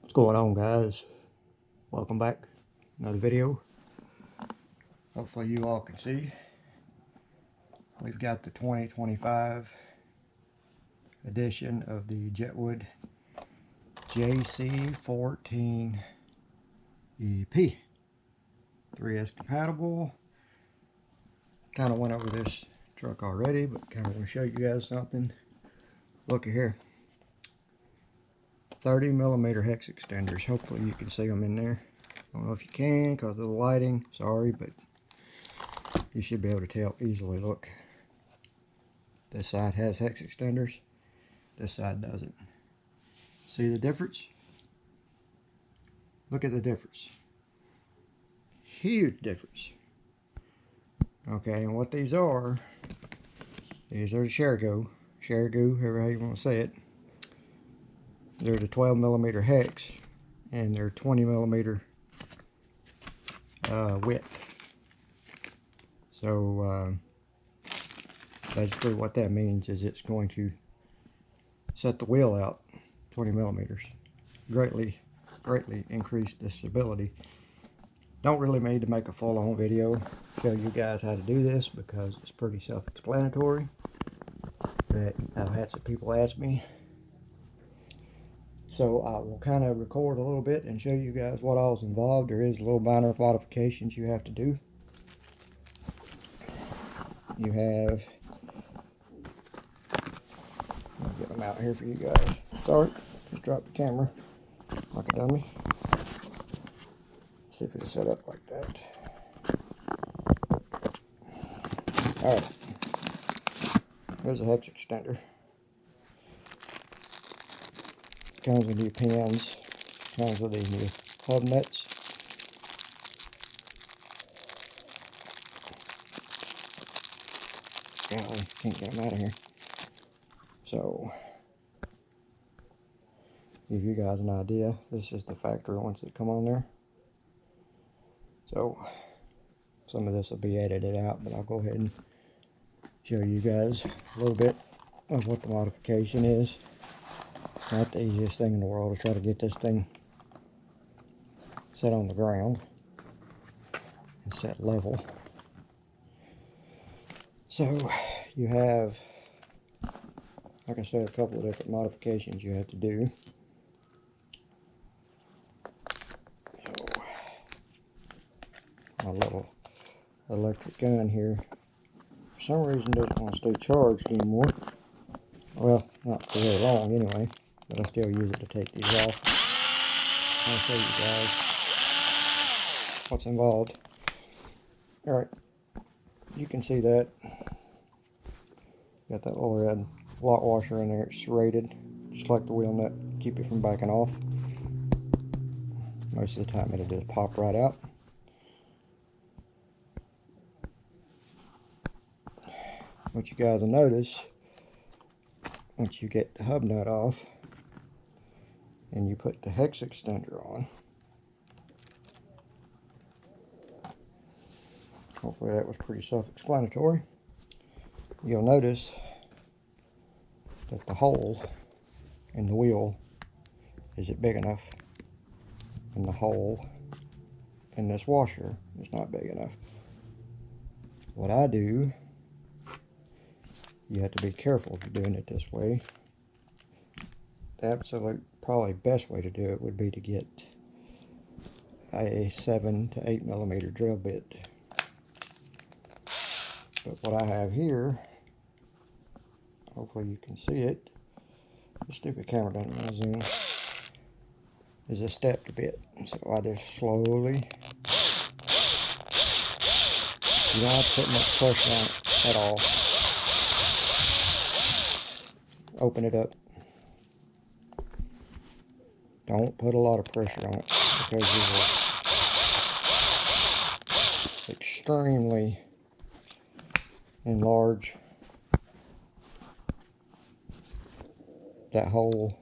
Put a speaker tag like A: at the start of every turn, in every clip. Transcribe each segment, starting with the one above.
A: What's going on, guys? Welcome back. Another video. Hopefully you all can see. We've got the 2025 edition of the Jetwood JC14EP. 3S compatible. Kind of went over this truck already, but kind of want to show you guys something. Look at here. 30mm hex extenders. Hopefully you can see them in there. I don't know if you can because of the lighting. Sorry, but you should be able to tell easily. Look, this side has hex extenders. This side doesn't. See the difference? Look at the difference. Huge difference. Okay, and what these are the Shergo, however how you want to say it. They're the 12mm hex, and they're 20mm width. So basically what that means is it's going to set the wheel out 20mm. Greatly increase the stability. Don't really need to make a full-on video show you guys how to do this because it's pretty self-explanatory. But I've had some people ask me. So I will kind of record a little bit and show you guys what all's involved. There is little minor modifications you have to do. You have, I'll get them out here for you guys. Sorry, just dropped the camera like a dummy. See if it's set up like that. Alright, here's a hex extender. Comes with new pins, comes with these new hub nuts. Golly, can't get them out of here. So, give you guys an idea, this is the factory ones that come on there. So, some of this will be edited out, but I'll go ahead and show you guys a little bit of what the modification is. Not the easiest thing in the world to try to get this thing set on the ground and set level. So you have, like I said, a couple of different modifications you have to do. So, my little electric gun here for some reason doesn't want to stay charged anymore. Well, not for very long anyway. But I still use it to take these off. I'll show you guys what's involved. Alright, you can see that. Got that little red lock washer in there. It's serrated, just like the wheel nut. Keep it from backing off. Most of the time it'll just pop right out. What you guys will notice, once you get the hub nut off, and you put the hex extender on. Hopefully that was pretty self-explanatory. You'll notice that the hole in the wheel isn't big enough, and the hole in this washer is not big enough. What I do, you have to be careful if you're doing it this way. The absolute probably best way to do it would be to get a 7 to 8mm drill bit. But what I have here, hopefully you can see it, the stupid camera doesn't want to zoom, is a stepped bit. So I just slowly, you don't have to put much pressure on it at all. Open it up. Don't put a lot of pressure on it because you will extremely enlarge that hole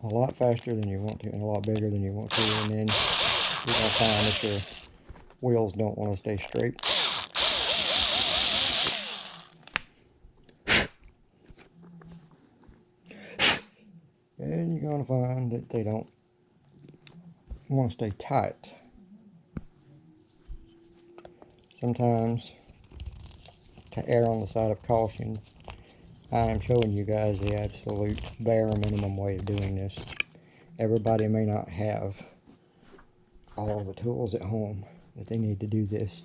A: a lot faster than you want to and a lot bigger than you want to, and then you're going to find that your wheels don't want to stay straight. And you're going to find that they don't want to stay tight. Sometimes, to err on the side of caution, I am showing you guys the absolute bare minimum way of doing this. Everybody may not have all the tools at home that they need to do this.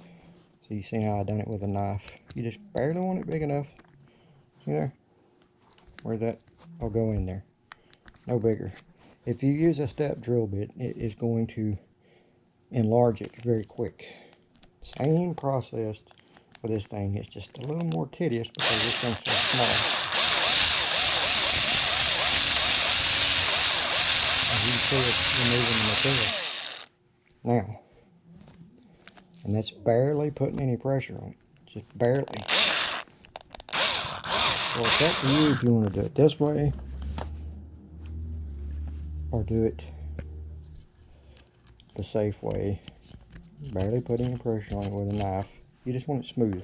A: So you see how I done it with a knife. You just barely want it big enough. See there? Where that will go in there. No bigger. If you use a step drill bit, it is going to enlarge it very quick. Same process with this thing. It's just a little more tedious because this thing's so small. As you can see, it's removing the material. Now, and that's barely putting any pressure on it. Just barely. So it's up to you if you want to do it this way or do it the safe way. Barely put any pressure on it with a knife. You just want it smooth.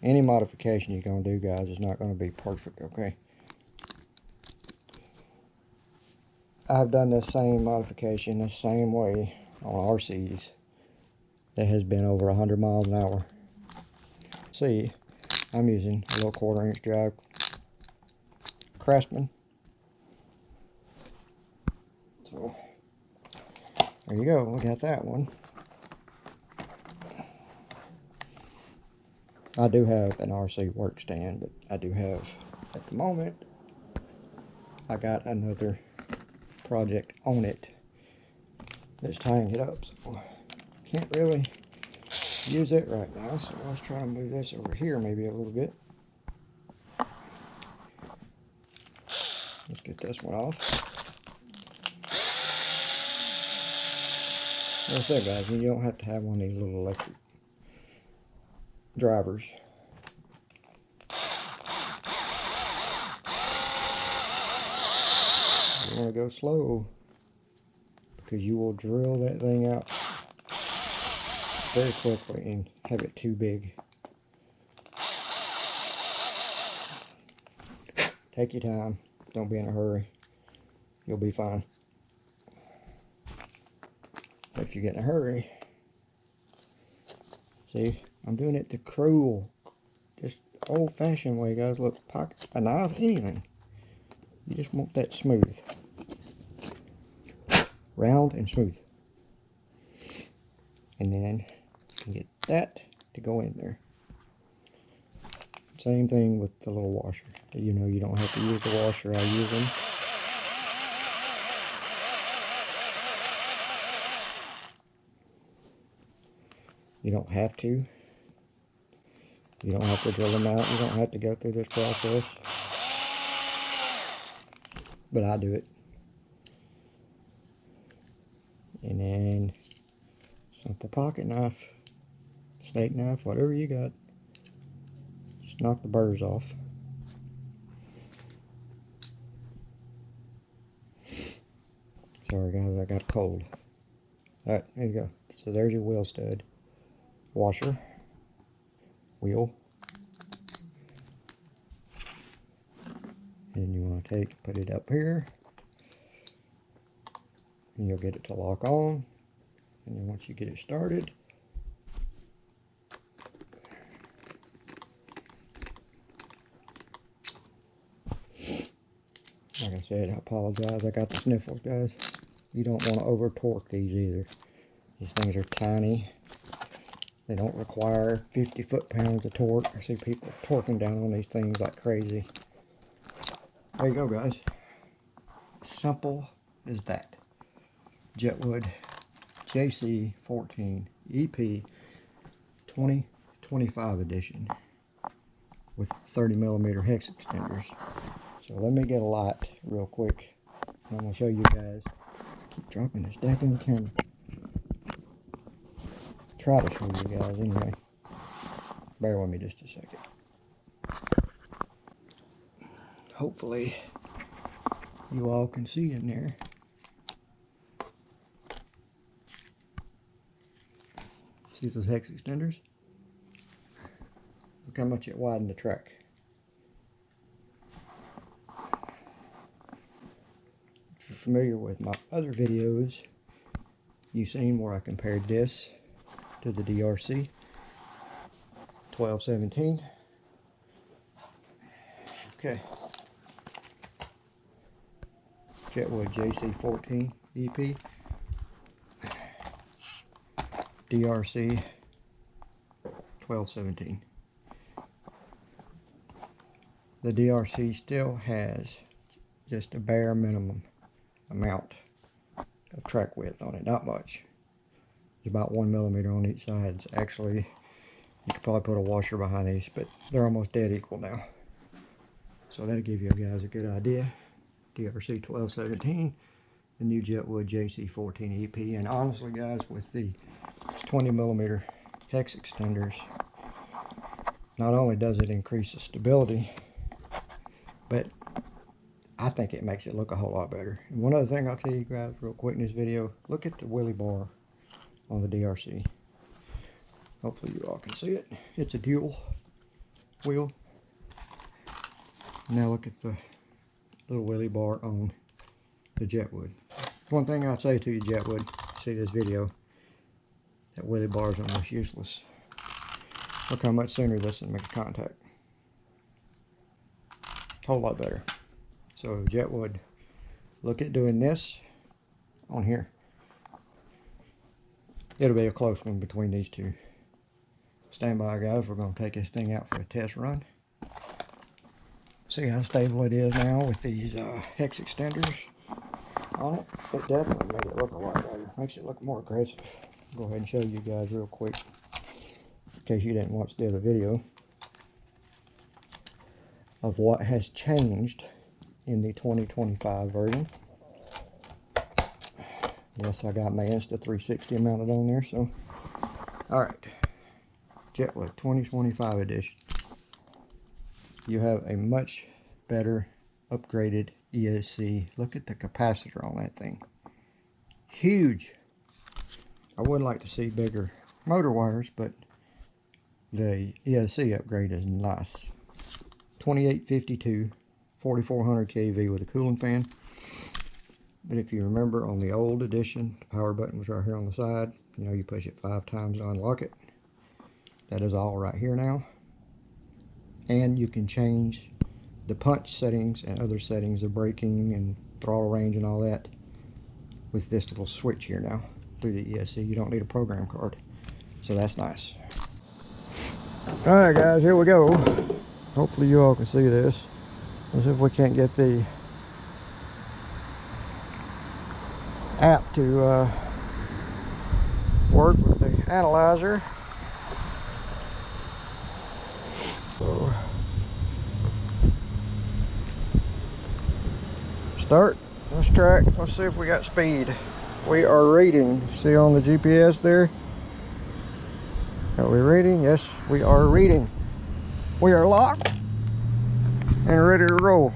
A: Any modification you're going to do, guys, is not going to be perfect, okay? I've done this same modification the same way on RCs that has been over 100 miles an hour. See, I'm using a little 1/4 inch drive Craftsman. So there you go, we got that one. I do have an RC work stand, but I do have, at the moment, I got another project on it that's tying it up, so can't really use it right now. So let's try to move this over here maybe a little bit. Let's get this one off. Like I said, guys, you don't have to have one of these little electric drivers. You want to go slow because you will drill that thing out very quickly and have it too big. Take your time. Don't be in a hurry. You'll be fine. If you get in a hurry, see, I'm doing it the cruel, just old-fashioned way, guys. Look, pocket a knife, anything. You just want that smooth, round and smooth, and then you can get that to go in there. Same thing with the little washer. You know, you don't have to use the washer. I use them. You don't have to. You don't have to drill them out. You don't have to go through this process. But I do it. And then simple pocket knife, steak knife, whatever you got. Just knock the burrs off. Sorry guys, I got a cold. Alright, there you go. So there's your wheel stud. Washer, wheel, and you want to put it up here, and you'll get it to lock on. And then once you get it started, like I said, I apologize, I got the sniffles, guys. You don't want to over torque these either. These things are tiny. They don't require 50 foot-pounds of torque. I see people torquing down on these things like crazy. There you go, guys. Simple as that. Jetwood JC14EP 2025 edition with 30mm hex extenders. So let me get a light real quick. And I'm going to show you guys. I keep dropping this daggone camera. Try to show you guys anyway. Bear with me just a second. Hopefully you all can see in there. See those hex extenders? Look how much it widened the track. familiar with my other videos, you've seen where I compared this to the DeeRc 1217. Okay. Jetwood JC14EP. DeeRc 1217. The DeeRc still has just a bare minimum amount of track width on it, not much. It's about 1 millimeter on each side. It's actually, you could probably put a washer behind these, but they're almost dead equal now. So that'll give you guys a good idea. DeeRc 1217, the new Jetwood JC14EP, and honestly guys, with the 20 millimeter hex extenders, not only does it increase the stability, but I think it makes it look a whole lot better. And one other thing I'll tell you guys real quick in this video, look at the wheelie bar on the DeeRc. Hopefully you all can see it. It's a dual wheel. Now look at the little wheelie bar on the Jetwood. One thing I'll say to you, Jetwood, see this video, that wheelie bar is almost useless. Look how much sooner this will make contact. Whole lot better. So Jetwood, look at doing this on here. It'll be a close one between these two. Stand by guys, we're going to take this thing out for a test run. See how stable it is now with these hex extenders on it. It definitely made it look a lot better. Makes it look more aggressive. Go ahead and show you guys real quick, in case you didn't watch the other video, of what has changed in the 2025 version. Yes, I got my Insta360 mounted on there, so alright. Jetwood 2025 edition. You have a much better upgraded ESC. Look at the capacitor on that thing. Huge. I would like to see bigger motor wires, but the ESC upgrade is nice. 2852, 4400 kV with a cooling fan. But if you remember on the old edition, the power button was right here on the side. You know, you push it 5 times to unlock it. That is all right here now. And you can change the punch settings and other settings of braking and throttle range and all that with this little switch here now through the ESC. You don't need a program card, so that's nice. All right guys, here we go. Hopefully you all can see this. Let's see if we can't get the app to work with the analyzer. So, start, let's track, let's see if we got speed. We are reading, see on the GPS there? Are we reading? Yes, we are reading. We are locked and ready to roll.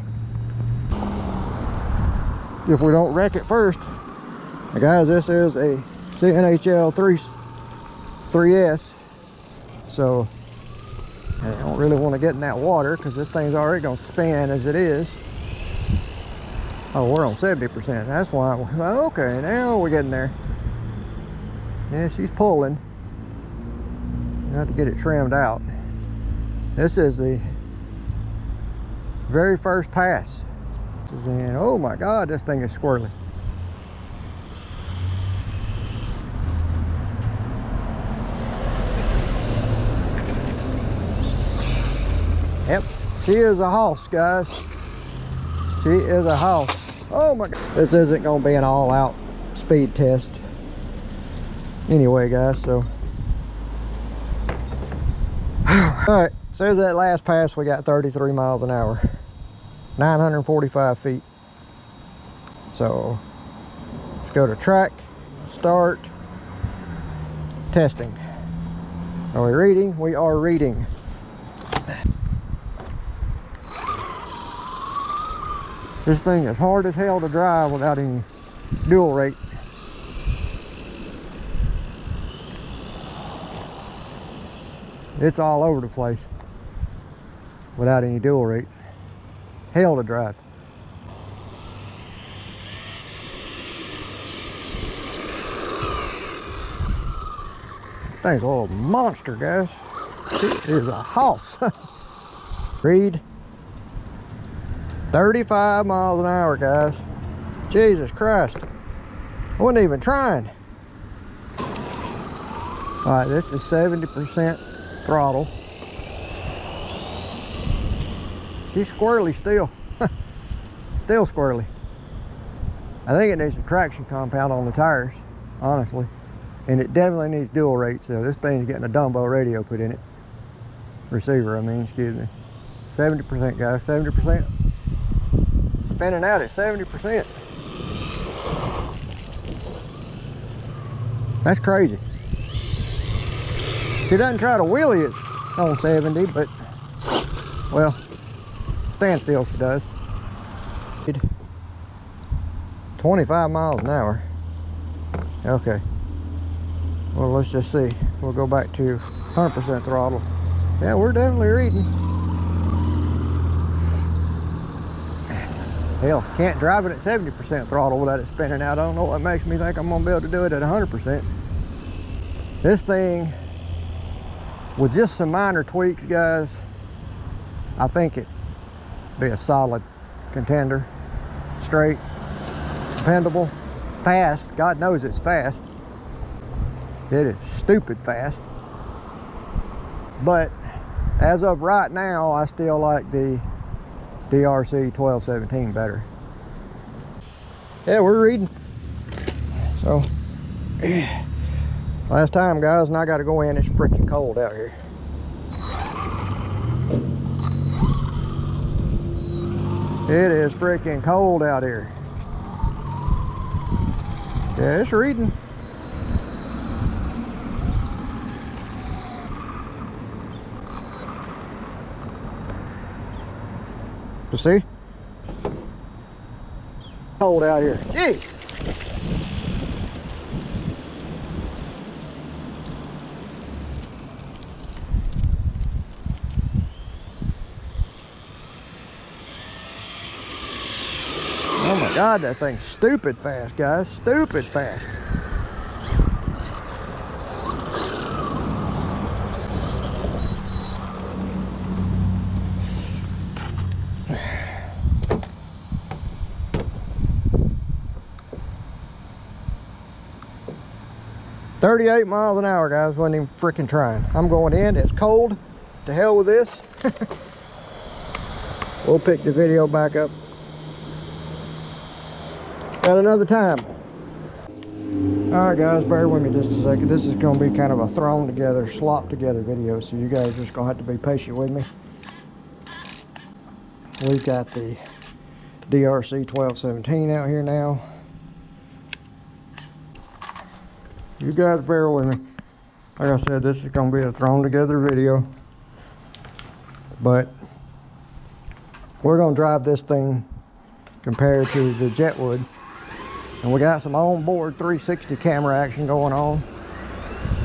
A: If we don't wreck it first. Now guys, this is a CNHL 3S, so I don't really want to get in that water because this thing's already going to spin as it is. Oh, we're on 70%. That's why. Okay, now we're getting there. Yeah, she's pulling. You have to get it trimmed out. This is the very first pass. And oh my God, this thing is squirrely. Yep, she is a house, guys. She is a house. Oh my God. This isn't going to be an all-out speed test. Anyway, guys, so. Alright, so that last pass we got 33 miles an hour. 945 feet. So, let's go to track, start, testing. Are we reading? We are reading. This thing is hard as hell to drive without any dual rate. It's all over the place without any dual rate. Hell to drive. thing's a little monster, guys. It is a house. Read 35 miles an hour, guys. Jesus Christ. I wasn't even trying. All right, this is 70% throttle. She's squirrely still. Still squirrely. I think it needs a traction compound on the tires, honestly. And it definitely needs dual rates, though. This thing's getting a Dumbo radio put in it. Receiver, I mean, excuse me. 70%, guys, 70%. Spinning out at 70%. That's crazy. She doesn't try to wheelie it on 70, but, well, standstill she does. 25 miles an hour. Okay. Well, let's just see. We'll go back to 100% throttle. Yeah, we're definitely reading. Hell, can't drive it at 70% throttle without it spinning out. I don't know what makes me think I'm gonna be able to do it at 100%. This thing, with just some minor tweaks, guys, I think it'd be a solid contender. Straight, dependable, fast. God knows it's fast. It is stupid fast. But as of right now, I still like the DeeRc 1217 better. Yeah, we're reading. So, last time, guys, and I got to go in. It's freaking cold out here. It is freaking cold out here. Yeah, it's reading. You see? Cold out here. Jeez. Oh my God, that thing's stupid fast, guys. Stupid fast. $38 miles an hour, guys. Wasn't even freaking trying. I'm going in. It's cold. To hell with this. We'll pick the video back up at another time. Alright, guys, bear with me just a second. This is going to be kind of a thrown together, slopped together video, so you guys are just going to have to be patient with me. We've got the DeeRc 1217 out here now. You guys bear with me. Like I said, this is going to be a thrown together video. But we're going to drive this thing compared to the Jetwood. And we got some onboard 360 camera action going on.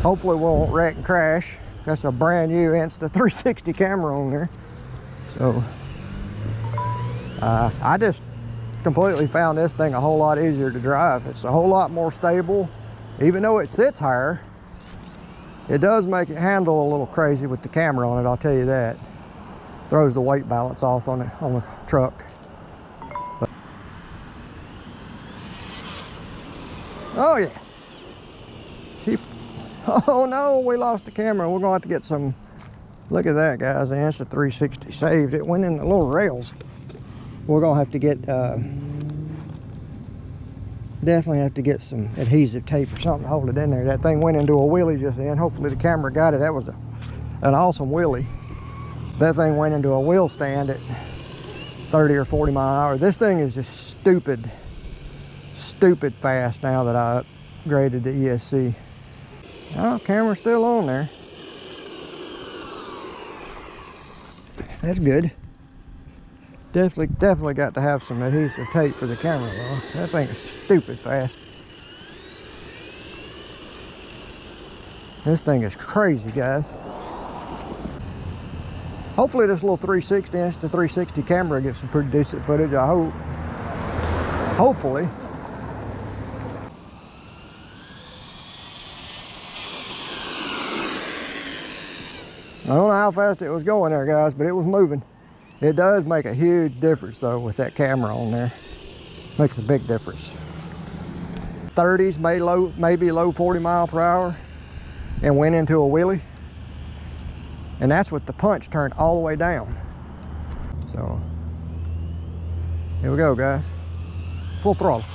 A: Hopefully we won't wreck and crash. That's a brand new Insta360 camera on there. So I just completely found this thing a whole lot easier to drive. It's a whole lot more stable. Even though it sits higher, it does make it handle a little crazy with the camera on it, I'll tell you that. Throws the weight balance off on the truck. But, oh yeah. Oh no, we lost the camera. We're going to have to get some. Look at that, guys. The Insta360 saved. It went in the little rails. We're going to have to get definitely have to get some adhesive tape or something to hold it in there. That thing went into a wheelie just then. Hopefully the camera got it. That was an awesome wheelie. That thing went into a wheel stand at 30 or 40 mile an hour. This thing is just stupid fast now that I upgraded the ESC. Oh, camera's still on there. That's good. Definitely got to have some adhesive tape for the camera though. That thing is stupid fast. This thing is crazy, guys. Hopefully this little 360 Insta360 camera gets some pretty decent footage, I hope. Hopefully. I don't know how fast it was going there, guys, but it was moving. It does make a huge difference though with that camera on there. Makes a big difference. 30s, maybe low 40 mile per hour, and went into a wheelie. And that's with the punch turned all the way down. So here we go, guys. Full throttle.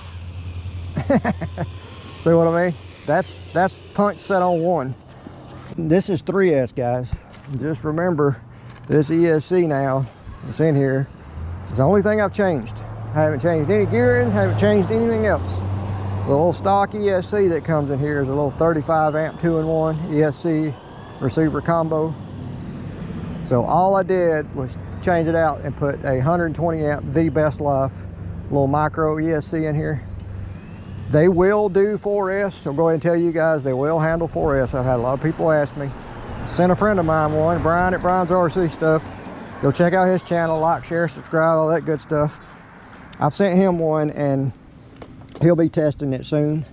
A: See what I mean? That's punch set on 1. This is 3S, guys. Just remember, this ESC now, it's in here. It's the only thing I've changed. I haven't changed any gearing, haven't changed anything else. The little stock ESC that comes in here is a little 35 amp 2-in-1 ESC receiver combo. So all I did was change it out and put a 120 amp V Best Life little micro ESC in here. They will do 4S, so go ahead and tell you guys they will handle 4S. I've had a lot of people ask me. Sent a friend of mine one, Brian at Brian's RC Stuff. Go check out his channel, like, share, subscribe, all that good stuff. I've sent him one and he'll be testing it soon.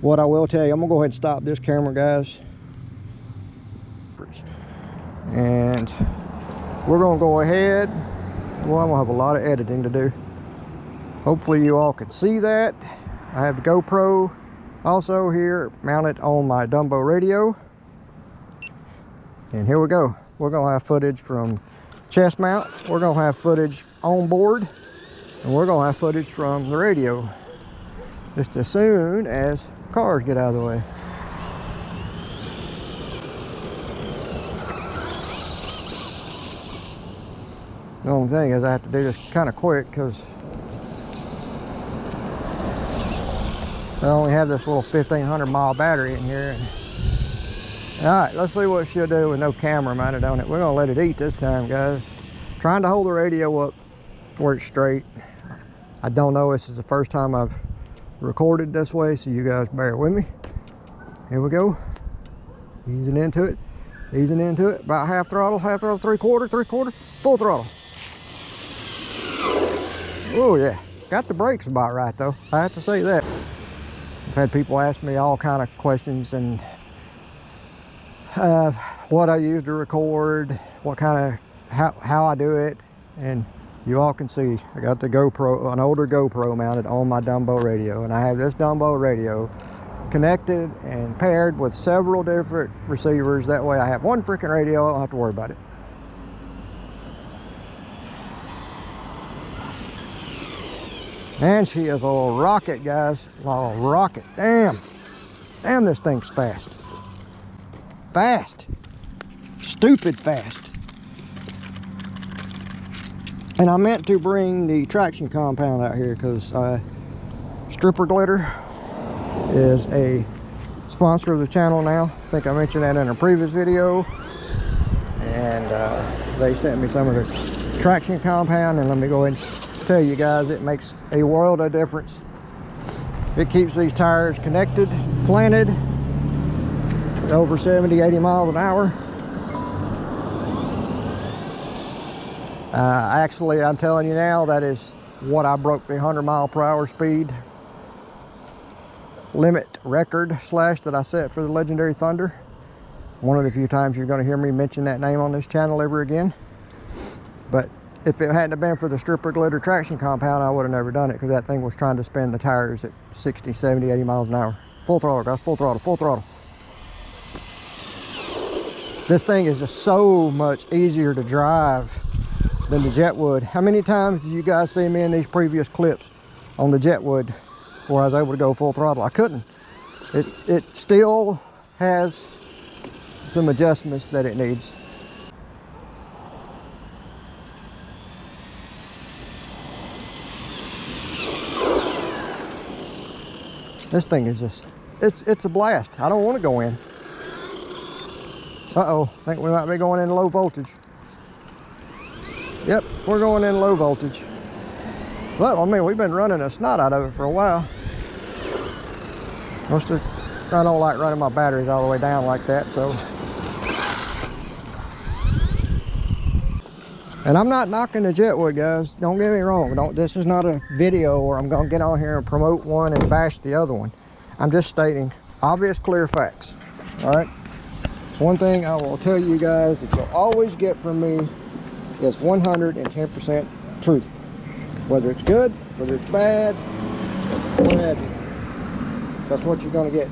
A: What I will tell you, I'm gonna go ahead and stop this camera, guys. And we're gonna go ahead. Well, I'm gonna have a lot of editing to do. Hopefully you all can see that. I have the GoPro also here mounted on my Dumbo radio. And here we go. We're gonna have footage from chest mount. We're gonna have footage on board. And we're gonna have footage from the radio. Just as soon as cars get out of the way. The only thing is I have to do this kind of quick because I only have this little 1,500 mile battery in here. All right, let's see what she'll do with no camera mounted on it. We're gonna let it eat this time, guys. Trying to hold the radio up where it's straight. I don't know, this is the first time I've recorded this way, so you guys bear with me. Here we go. Easing into it, about half throttle, 3/4, full throttle. Oh yeah, got the brakes about right though, I have to say that. I've had people ask me all kind of questions and what I use to record, what kind of, how I do it, and you all can see I got the GoPro, an older GoPro mounted on my Dumbo radio, and I have this Dumbo radio connected and paired with several different receivers. That way I have one freaking radio, I don't have to worry about it. And she is a little rocket, guys. A little rocket. Damn. Damn, this thing's fast. Fast. Stupid fast. And I meant to bring the traction compound out here because Stripper Glitter is a sponsor of the channel now. I think I mentioned that in a previous video. And they sent me some of the traction compound, and let me go ahead and tell you guys, it makes a world of difference. It keeps these tires connected, planted at over 70-80 miles an hour. Actually, I'm telling you now, that is what I broke the 100 mile per hour speed limit record slash that I set for the legendary Thunder. One of the few times you're going to hear me mention that name on this channel ever again. But if it hadn't been for the Stripper Glitter traction compound, I would have never done it, because that thing was trying to spin the tires at 60, 70, 80 miles an hour. Full throttle, guys, full throttle, full throttle. This thing is just so much easier to drive than the Jetwood. How many times did you guys see me in these previous clips on the Jetwood where I was able to go full throttle? I couldn't. It still has some adjustments that it needs. This thing is just, it's a blast. I don't want to go in. Uh-oh, I think we might be going in low voltage. Yep, we're going in low voltage. Well, I mean, we've been running a snot out of it for a while. I don't like running my batteries all the way down like that, so. And I'm not knocking the Jetwood, guys. Don't get me wrong. This is not a video where I'm gonna get on here and promote one and bash the other one. I'm just stating obvious, clear facts, all right? One thing I will tell you guys that you'll always get from me is 110% truth. Whether it's good, whether it's bad, what have you. That's what you're going to get.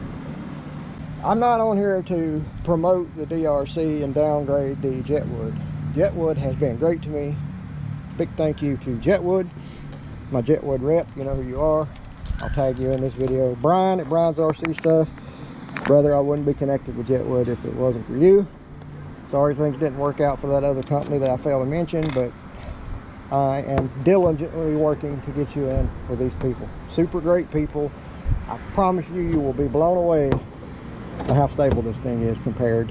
A: I'm not on here to promote the DeeRc and downgrade the Jetwood. Jetwood has been great to me. Big thank you to Jetwood, my Jetwood rep. You know who you are. I'll tag you in this video. Brian at Brian's RC Stuff. Brother, I wouldn't be connected with Jetwood if it wasn't for you. Sorry things didn't work out for that other company that I failed to mention, but I am diligently working to get you in with these people. Super great people. I promise you, you will be blown away at how stable this thing is compared.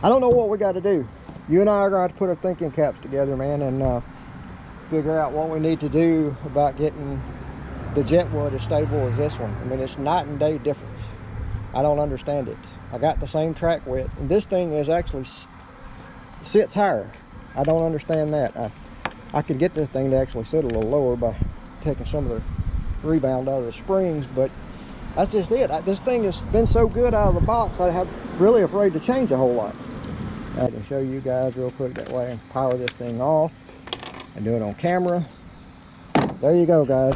A: I don't know what we got to do. You and I are going to have to put our thinking caps together, man, and figure out what we need to do about getting the Jetwood as stable as this one. I mean, it's night and day difference. I don't understand it. I got the same track width, and this thing is actually sits higher. I don't understand that. I could get this thing to actually sit a little lower by taking some of the rebound out of the springs, but that's just it. This thing has been so good out of the box, I have really afraid to change a whole lot. I can show you guys real quick that way and power this thing off and do it on camera. There you go, guys.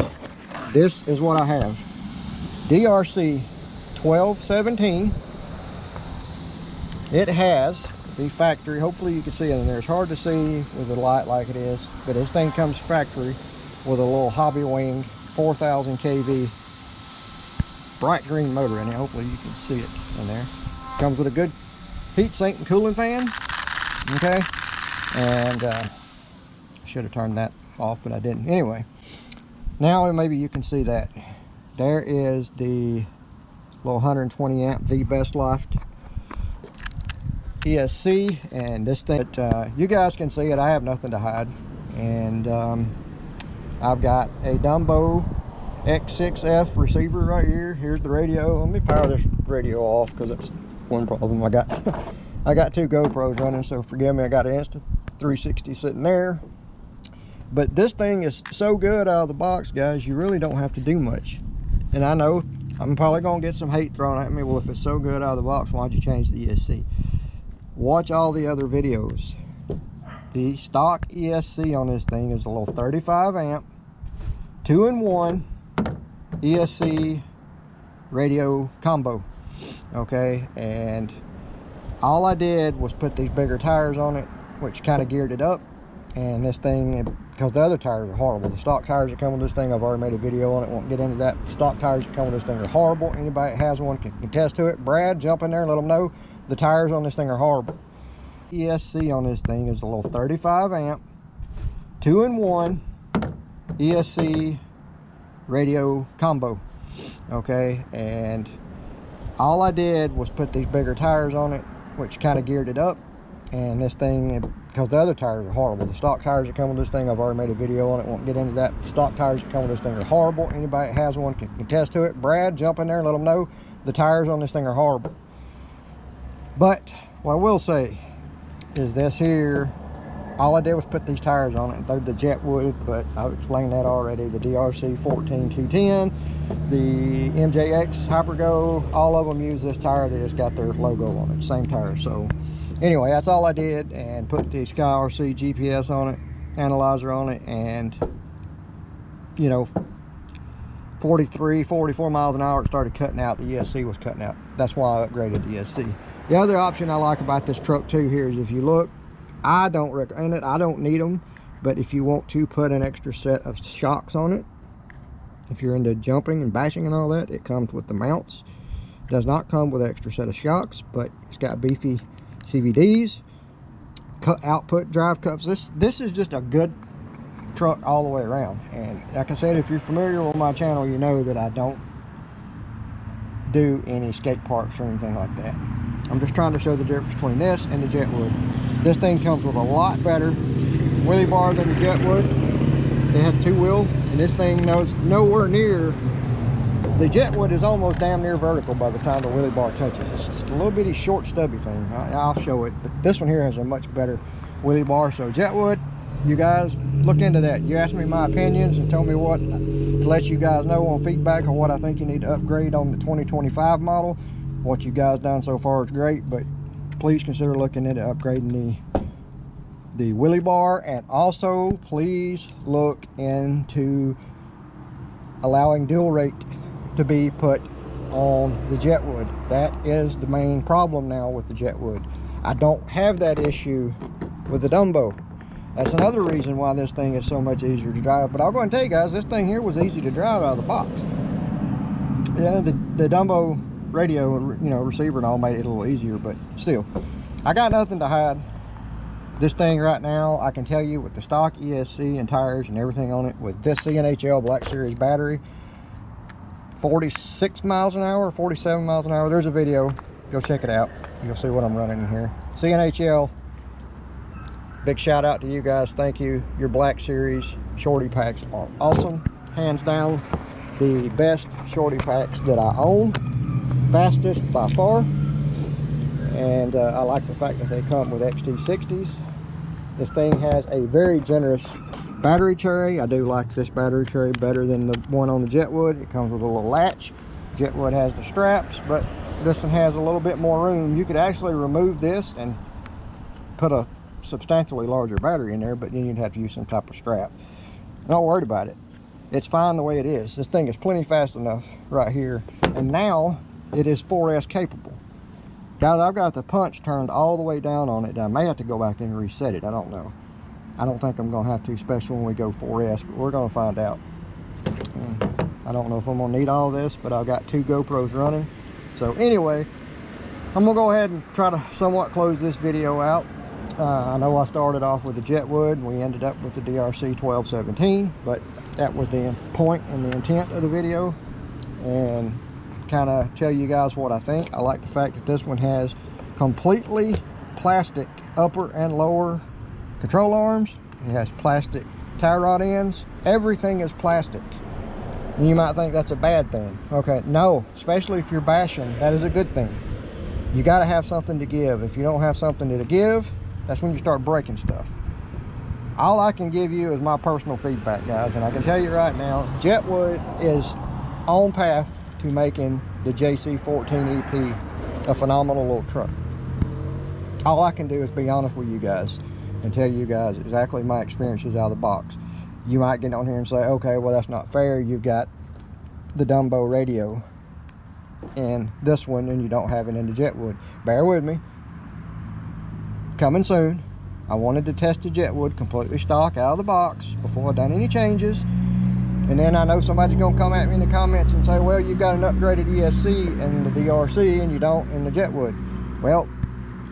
A: This is what I have. DeeRc 1217. It has the factory, hopefully you can see it in there. It's hard to see with the light like it is, but this thing comes factory with a little hobby wing 4000 kV bright green motor in it. Hopefully you can see it in there. Comes with a good heat sink and cooling fan. Okay, and should have turned that off, but I didn't. Anyway, now maybe you can see that. There is the little 120 amp V Best Life ESC, and this thing, you guys can see it. I have nothing to hide, and I've got a Dumbo X6F receiver right here. Here's the radio. Let me power this radio off because that's one problem I got. I got two GoPros running, so forgive me. I got an Insta360 sitting there, but this thing is so good out of the box, guys, you really don't have to do much. And I know I'm probably gonna get some hate thrown at me. Well, if it's so good out of the box, why'd you change the ESC? Watch all the other videos. The stock ESC on this thing is a little 35 amp 2-in-1 ESC radio combo. Okay, and all I did was put these bigger tires on it, which kind of geared it up. And this thing, because the other tires are horrible. The stock tires that come with this thing, I've already made a video on it, won't get into that. The stock tires that come with this thing are horrible. Anybody that has one can attest to it. Brad, jump in there and let them know the tires on this thing are horrible. ESC on this thing is a little 35 amp 2-in-1 ESC radio combo. Okay, and all I did was put these bigger tires on it, which kind of geared it up. And this thing, because the other tires are horrible. The stock tires that come with this thing, I've already made a video on it, won't get into that. The stock tires that come with this thing are horrible. Anybody that has one can attest to it. Brad, jump in there and let them know the tires on this thing are horrible. But what I will say is this here, all I did was put these tires on it. They're the Jetwood, but I've explained that already. The DeeRc 14210, the MJX Hypergo, all of them use this tire. They just got their logo on it, same tire. So anyway, that's all I did, and put the SkyRC GPS on it, analyzer on it, and you know, 43, 44 miles an hour, it started cutting out. The ESC was cutting out. That's why I upgraded the ESC. The other option I like about this truck too here is, if you look, I don't recommend it. I don't need them, but if you want to put an extra set of shocks on it, if you're into jumping and bashing and all that, it comes with the mounts. It does not come with an extra set of shocks, but it's got beefy CVDs, output drive cups. This is just a good truck all the way around. And like I said, if you're familiar with my channel, you know that I don't do any skate parks or anything like that. I'm just trying to show the difference between this and the Jetwood. This thing comes with a lot better wheelie bar than the Jetwood. It has two wheel, and this thing knows nowhere near. The Jetwood is almost damn near vertical by the time the wheelie bar touches. It's just a little bitty short stubby thing. I'll show it, but this one here has a much better wheelie bar. So Jetwood, you guys look into that. You asked me my opinions and tell me what to let you guys know on feedback on what I think you need to upgrade on the 2025 model. What you guys done so far is great, but please consider looking at upgrading the wheelie bar, and also please look into allowing DeeRc to be put on the Jetwood. That is the main problem now with the Jetwood. I don't have that issue with the Dumbo. That's another reason why this thing is so much easier to drive. But I'll go and tell you guys, this thing here was easy to drive out of the box. Yeah, the Dumbo radio, you know, receiver and all made it a little easier, but still, I got nothing to hide. This thing right now, I can tell you with the stock ESC and tires and everything on it, with this CNHL Black Series battery, 46 miles an hour, 47 miles an hour. There's a video, go check it out. You'll see what I'm running in here. CNHL, big shout out to you guys. Thank you. Your Black Series shorty packs are awesome. Hands down, the best shorty packs that I own. Fastest by far. And I like the fact that they come with XT60s. This thing has a very generous battery tray. I do like this battery tray better than the one on the Jetwood. It comes with a little latch. Jetwood has the straps, but this one has a little bit more room. You could actually remove this and put a substantially larger battery in there, but then you'd have to use some type of strap. Not worried about it. It's fine the way it is. This thing is plenty fast enough right here. And now it is 4S capable. Guys, I've got the punch turned all the way down on it. I may have to go back and reset it. I don't know. I don't think I'm going to have to, especially when we go 4S, but we're going to find out. I don't know if I'm going to need all this, but I've got 2 GoPros running. So anyway, I'm going to go ahead and try to somewhat close this video out. I know I started off with the Jetwood and we ended up with the DeeRc 1217, but that was the point and the intent of the video. And kind of tell you guys what I think. I like the fact that this one has completely plastic upper and lower control arms. It has plastic tie rod ends. Everything is plastic. And you might think that's a bad thing. Okay, no, especially if you're bashing, that is a good thing. You got to have something to give. If you don't have something to give, that's when you start breaking stuff. All I can give you is my personal feedback, guys, and I can tell you right now, Jetwood is on path to making the JC14EP a phenomenal little truck. All I can do is be honest with you guys and tell you guys exactly my experiences out of the box. You might get on here and say, okay, well, that's not fair. You've got the Dumbo radio and this one and you don't have it in the Jetwood. Bear with me. Coming soon. I wanted to test the Jetwood completely stock out of the box before I done any changes. And then I know somebody's going to come at me in the comments and say, well, you've got an upgraded ESC in the DeeRc and you don't in the Jetwood. Well,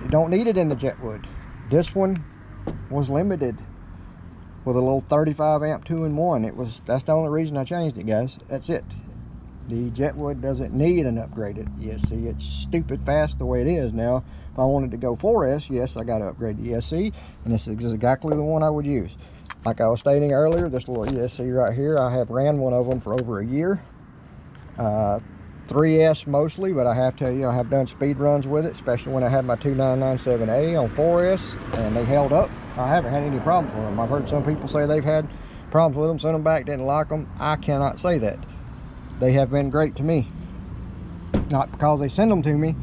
A: you don't need it in the Jetwood. This one was limited with a little 35 amp 2-in-1. That's the only reason I changed it, guys. That's it. The Jetwood doesn't need an upgraded ESC. It's stupid fast the way it is now. If I wanted to go 4S, yes, I got to upgrade the ESC, and this is exactly the one I would use. Like I was stating earlier, this little ESC right here, I have ran one of them for over a year. 3S mostly, but I have to tell you, I have done speed runs with it, especially when I had my 2997A on 4S, and they held up. I haven't had any problems with them. I've heard some people say they've had problems with them, sent them back, didn't like them. I cannot say that. They have been great to me. Not because they send them to me.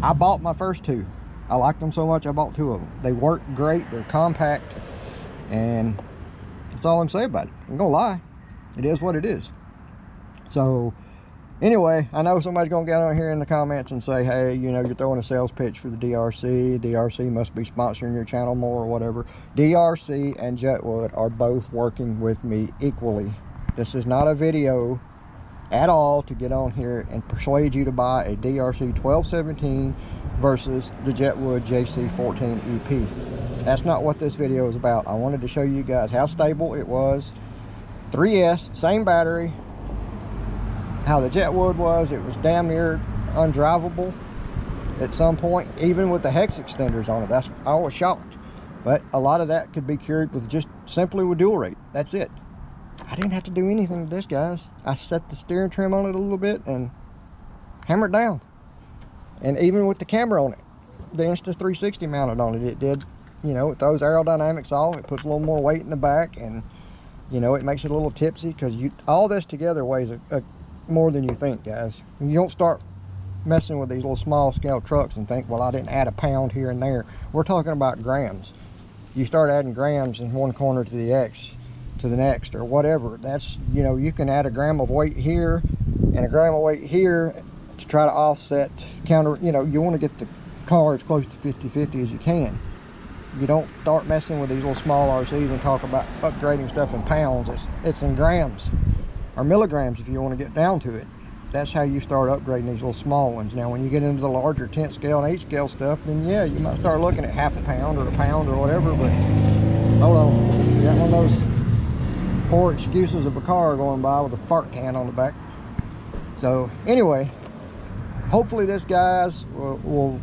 A: I bought my first 2. I liked them so much I bought 2 of them. They work great, they're compact, and that's all I'm saying about it. I'm gonna lie. It is what it is. So anyway, I know somebody's gonna get on here in the comments and say, hey, you know, you're throwing a sales pitch for the DeeRc. DeeRc must be sponsoring your channel more or whatever. DeeRc and Jetwood are both working with me equally. This is not a video at all to get on here and persuade you to buy a DeeRc 1217 versus the Jetwood JC14EP. That's not what this video is about. I wanted to show you guys how stable it was. 3S, same battery. How the Jetwood was, it was damn near undrivable at some point, even with the hex extenders on it. I was shocked. But a lot of that could be cured with just simply with DeeRc. That's it. I didn't have to do anything with this, guys. I set the steering trim on it a little bit and hammered down. And even with the camera on it, the Insta360 mounted on it, it did, you know, it throws aerodynamics off. It puts a little more weight in the back, and, you know, it makes it a little tipsy because all this together weighs more than you think, guys. You don't start messing with these little small scale trucks and think, well, I didn't add a pound here and there. We're talking about grams. You start adding grams in one corner to the next or whatever. That's, you know, you can add a gram of weight here and a gram of weight here to try to offset, counter, you know, you want to get the car as close to 50-50 as you can. You don't start messing with these little small RCs and talk about upgrading stuff in pounds. It's in grams or milligrams if you want to get down to it. That's how you start upgrading these little small ones. Now when you get into the larger 10th scale and 8th scale stuff, then yeah, you might start looking at half a pound or a pound or whatever, but hold on, you got one of those poor excuses of a car going by with a fart can on the back. So anyway, hopefully this, guys, will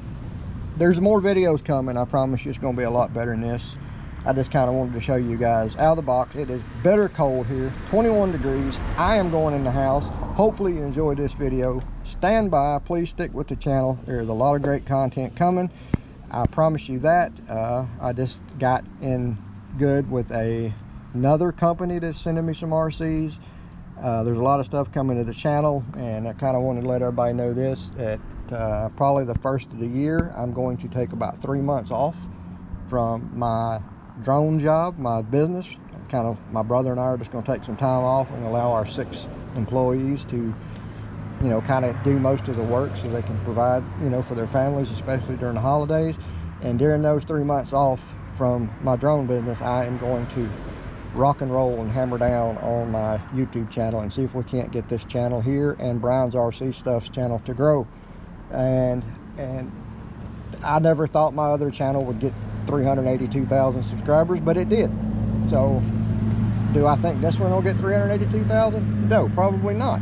A: there's more videos coming. I promise you it's going to be a lot better than this. I just kind of wanted to show you guys out of the box. It is bitter cold here, 21 degrees. I am going in the house. Hopefully you enjoyed this video. Stand by, please stick with the channel. There's a lot of great content coming, I promise you that. I just got in good with another company that's sending me some RCs. There's a lot of stuff coming to the channel, and I kind of wanted to let everybody know this, that probably the first of the year I'm going to take about 3 months off from my drone job, my business. Kind of, my brother and I are just going to take some time off and allow our 6 employees to, you know, kind of do most of the work so they can provide, you know, for their families, especially during the holidays. And during those 3 months off from my drone business, I am going to rock and roll and hammer down on my YouTube channel and see if we can't get this channel here and Brian's RC Stuff's channel to grow. And I never thought my other channel would get 382,000 subscribers, but it did. So do I think this one will get 382,000? No, probably not.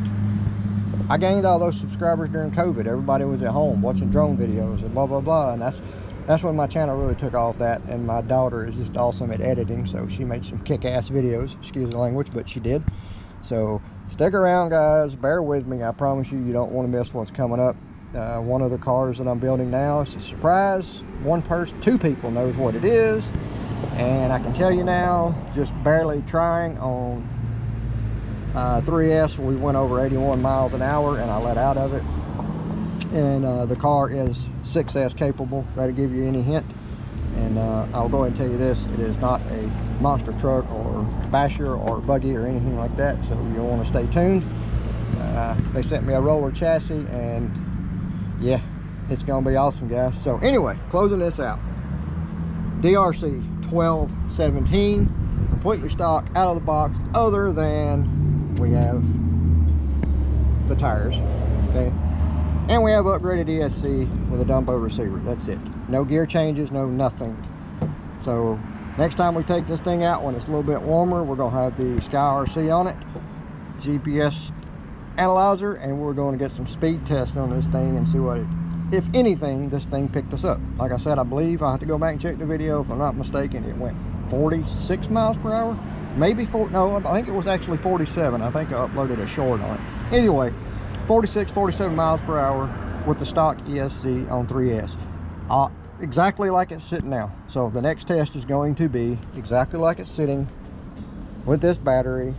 A: I gained all those subscribers during COVID. Everybody was at home watching drone videos and blah blah blah, and that's when my channel really took off. That, and my daughter is just awesome at editing, so she made some kick-ass videos, excuse the language, but she did. So stick around, guys, bear with me. I promise you, you don't want to miss what's coming up. One of the cars that I'm building now is a surprise. Two people knows what it is, and I can tell you now, just barely trying on 3S, we went over 81 miles an hour and I let out of it. And the car is 6S capable, if that'll give you any hint. And I'll go ahead and tell you this, it is not a monster truck or basher or buggy or anything like that, so you'll want to stay tuned. They sent me a roller chassis, and yeah, it's gonna be awesome, guys. So anyway, closing this out, DeeRc 1217, completely stock, out of the box, other than we have the tires, okay, and we have upgraded ESC with a Dumbo receiver. That's it. No gear changes, no nothing. So next time we take this thing out, when it's a little bit warmer, we're gonna have the Sky RC on it, GPS analyzer, and we're going to get some speed tests on this thing and see what, if anything, this thing picked us up. Like I said, I believe, I have to go back and check the video, if I'm not mistaken, it went 46 miles per hour, maybe no, I think it was actually 47. I think I uploaded a short on it. Anyway, 46, 47 miles per hour with the stock ESC on 3S, exactly like it's sitting now. So the next test is going to be exactly like it's sitting with this battery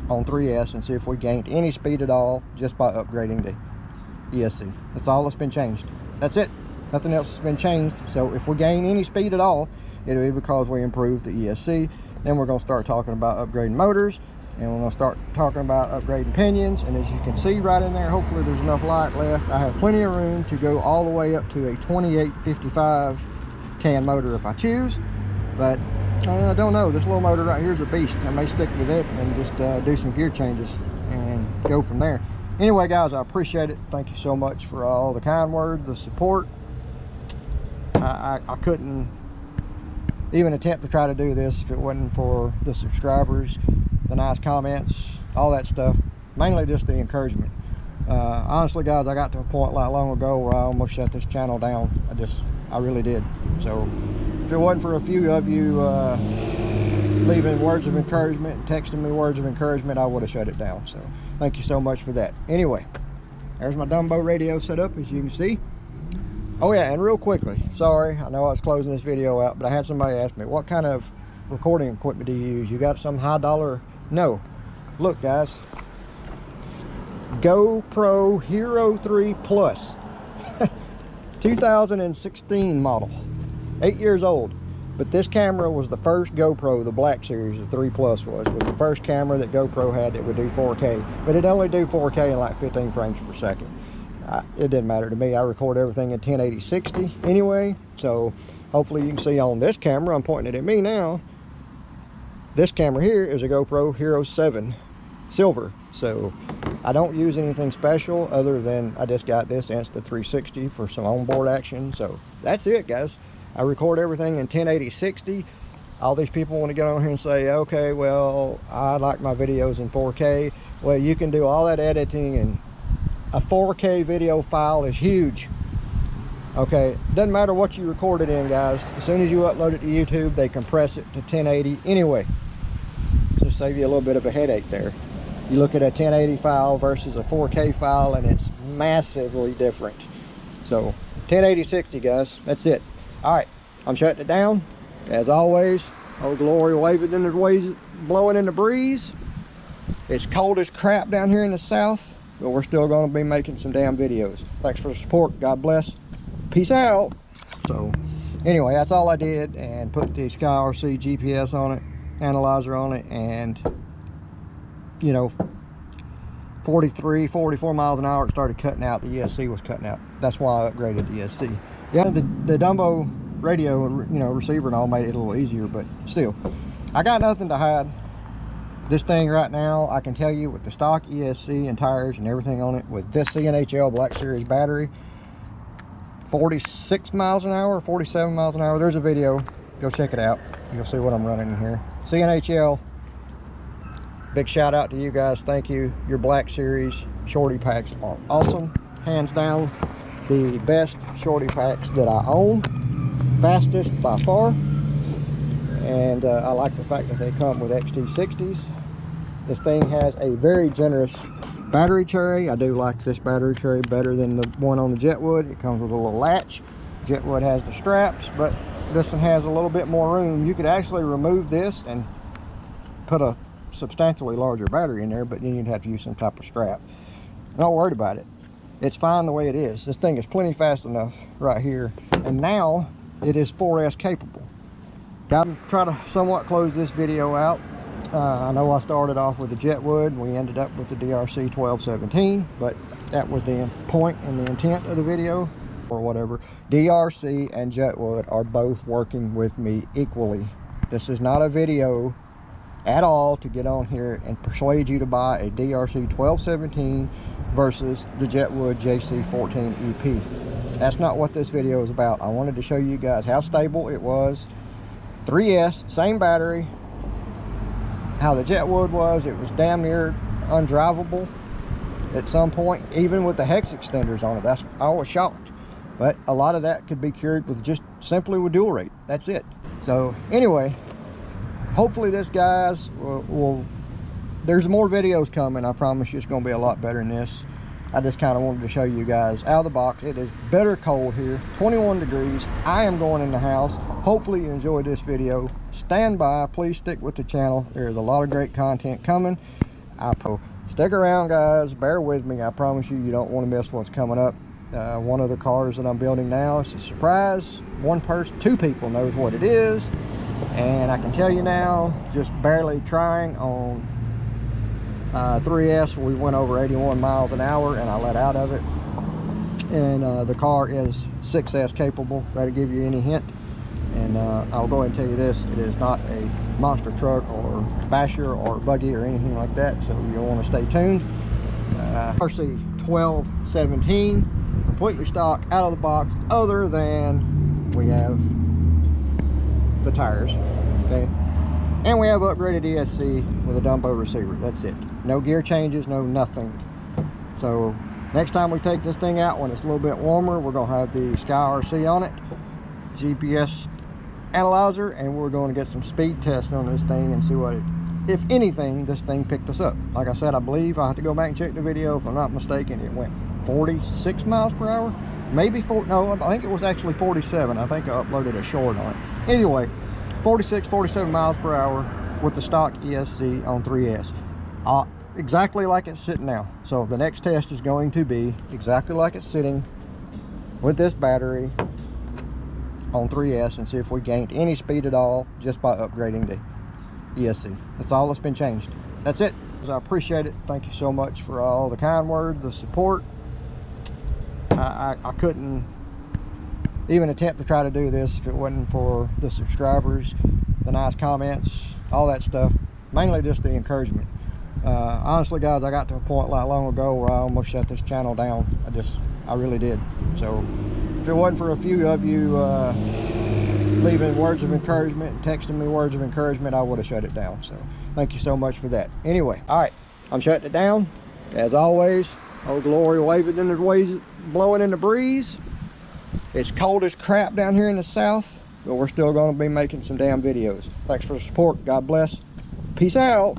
A: on 3S, and see if we gained any speed at all just by upgrading the ESC. That's all that's been changed. That's it. Nothing else has been changed. So if we gain any speed at all, it'll be because we improved the ESC. Then we're going to start talking about upgrading motors, and we're going to start talking about upgrading pinions. And as you can see right in there, hopefully there's enough light left, I have plenty of room to go all the way up to a 2855 can motor if I choose. But I don't know, this little motor right here is a beast. I may stick with it and just do some gear changes and go from there. Anyway, guys, I appreciate it. Thank you so much for all the kind words, the support. I couldn't even attempt to try to do this if it wasn't for the subscribers, the nice comments, all that stuff. Mainly just the encouragement. Honestly, guys, I got to a point like long ago where I almost shut this channel down. I really did. So if it wasn't for a few of you leaving words of encouragement and texting me words of encouragement, I would have shut it down. So thank you so much for that. Anyway, there's my Dumbo radio set up, as you can see. Oh yeah, and real quickly, sorry, I know I was closing this video out, but I had somebody ask me, what kind of recording equipment do you use? You got some high dollar? No. Look, guys, GoPro Hero 3 Plus. 2016 model. 8 years old. But this camera was the first GoPro, the Black Series, the 3 Plus was the first camera that GoPro had that would do 4K. But it only do 4K in like 15 frames per second. It didn't matter to me. I record everything in 1080/60 anyway. So hopefully you can see on this camera, I'm pointing it at me now. This camera here is a GoPro Hero 7 Silver. So I don't use anything special other than I just got this Insta360 for some onboard action. So that's it, guys. I record everything in 1080/60. All these people want to get on here and say, okay, well, I like my videos in 4K. Well, you can do all that editing, and a 4K video file is huge. Okay, doesn't matter what you record it in, guys. As soon as you upload it to YouTube, they compress it to 1080 anyway. Just save you a little bit of a headache there. You look at a 1080 file versus a 4K file, and it's massively different. So 1080/60, guys, that's it. All right, I'm shutting it down. As always, Old Glory waving in the waves, blowing in the breeze. It's cold as crap down here in the south, but we're still going to be making some damn videos. Thanks for the support. God bless. Peace out. So anyway, that's all I did, and put the DeeRc GPS on it, analyzer on it, and you know, 43, 44 miles an hour, it started cutting out. The ESC was cutting out. That's why I upgraded the ESC. Yeah, the Dumbo radio and, you know, receiver and all made it a little easier, but still, I got nothing to hide. This thing right now, I can tell you, with the stock ESC and tires and everything on it, with this CNHL Black Series battery, 46 miles an hour, 47 miles an hour. There's a video. Go check it out. You'll see what I'm running in here. CNHL. Big shout out to you guys. Thank you. Your Black Series shorty packs are awesome. Hands down, the best shorty packs that I own. Fastest by far. And I like the fact that they come with XT60s. This thing has a very generous battery tray. I do like this battery tray better than the one on the Jetwood. It comes with a little latch. Jetwood has the straps, but this one has a little bit more room. You could actually remove this and put a substantially larger battery in there, but then you'd have to use some type of strap. Not worried about it. It's fine the way it is. This thing is plenty fast enough right here, and now it is 4S capable. Got to try to somewhat close this video out. I know I started off with the Jetwood, we ended up with the DeeRc 1217, but that was the point and the intent of the video, or whatever. DeeRc and Jetwood are both working with me equally. This is not a video at all to get on here and persuade you to buy a DeeRc 1217 versus the Jetwood JC14EP. That's not what this video is about. I wanted to show you guys how stable it was. 3S, same battery. How the Jetwood was, it was damn near undrivable at some point, even with the hex extenders on it. I was shocked. But a lot of that could be cured with just simply with dual rate. That's it. So anyway, hopefully this, guys, will there's more videos coming. I promise you it's going to be a lot better than this. I just kind of wanted to show you guys out of the box. It is bitter cold here, 21 degrees. I am going in the house. Hopefully you enjoyed this video. Stand by, please stick with the channel. There's a lot of great content coming. Stick around, guys, bear with me. I promise you, you don't want to miss what's coming up. One of the cars that I'm building now is a surprise. Two people knows what it is, and I can tell you now, just barely trying on 3S, we went over 81 miles an hour and I let out of it. And the car is 6S capable, if that'll give you any hint. And I'll go ahead and tell you this, it is not a monster truck or basher or buggy or anything like that, so you'll want to stay tuned. DeeRc 1217, completely stock, out of the box, other than we have the tires, okay? And we have upgraded ESC with a Dumbo receiver. That's it. No gear changes, no nothing. So next time we take this thing out, when it's a little bit warmer, we're going to have the DeeRc on it, GPS analyzer, and we're going to get some speed tests on this thing and see what it, if anything, this thing picked us up. Like I said, I believe, I have to go back and check the video, if I'm not mistaken, it went 46 miles per hour. Maybe no, I think it was actually 47. I think I uploaded a short on it. Anyway, 46, 47 miles per hour with the stock ESC on 3S. exactly like it's sitting now. So the next test is going to be exactly like it's sitting with this battery on 3S, and see if we gained any speed at all just by upgrading the ESC. That's all that's been changed. That's it. I appreciate it. Thank you so much for all the kind words, the support. I couldn't even attempt to try to do this if it wasn't for the subscribers, the nice comments, all that stuff. Mainly just the encouragement. Honestly, guys, I got to a point like long ago where I almost shut this channel down. I really did. So if it wasn't for a few of you leaving words of encouragement, texting me words of encouragement, I would have shut it down. So thank you so much for that. Anyway, all right, I'm shutting it down. As always, Old Glory waving in the waves, blowing in the breeze. It's cold as crap down here in the south, but we're still going to be making some damn videos. Thanks for the support. God bless. Peace out.